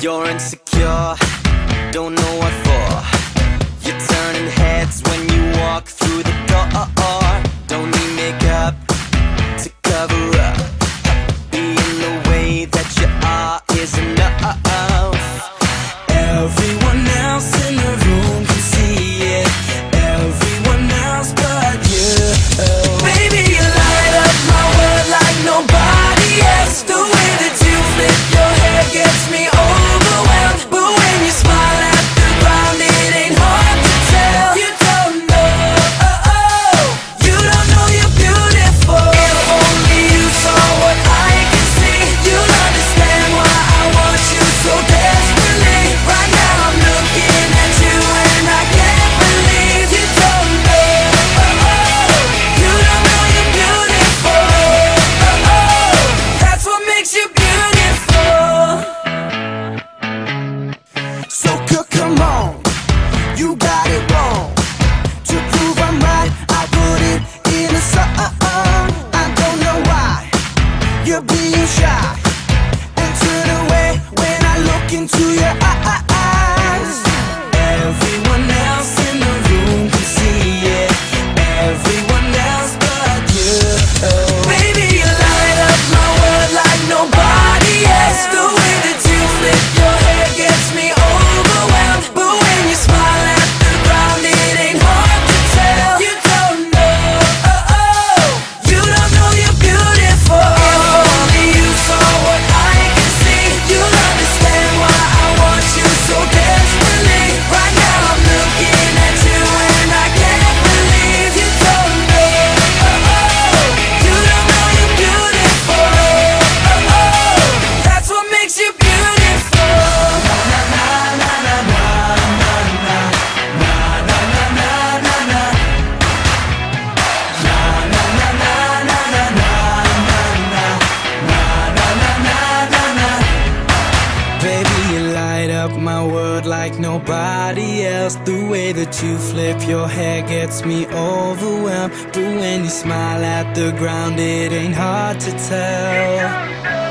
You're insecure, don't know what for. You're turning heads when you walk through the door. Don't need makeup to cover up. Being the way that you are is enough. Everyone else in the room can see it, everyone else but you. Baby, you light up my world like nobody else. The way that you flip your hair gets me overwhelmed. But when you smile at the ground, it ain't hard to tell. You don't know, you don't know you're beautiful. If only you saw what I can see, you'll understand why I want you so desperately. Right now I'm looking at you and I can't believe you don't know, you don't know you're beautiful. That's what makes you beautiful. So come on, you got it wrong. To prove I'm right, I put it in a song. I don't know why you're being shy and turn away when I look into your eyes. Everyone else in the room can see it, everyone else but you. Baby, you light up my world like nobody else. The way that you flip your hair gets me overwhelmed. But when you smile at the ground, it ain't hard to tell. You don't know, you don't know you're beautiful. If only you saw what I can see, you'll understand why I want you so desperately. Right now I'm looking at you and I can't believe you don't know, you don't know you're beautiful. That's what makes you beautiful. Baby, you light up my world like nobody else. The way that you flip your hair gets me overwhelmed. But when you smile at the ground, it ain't hard to tell.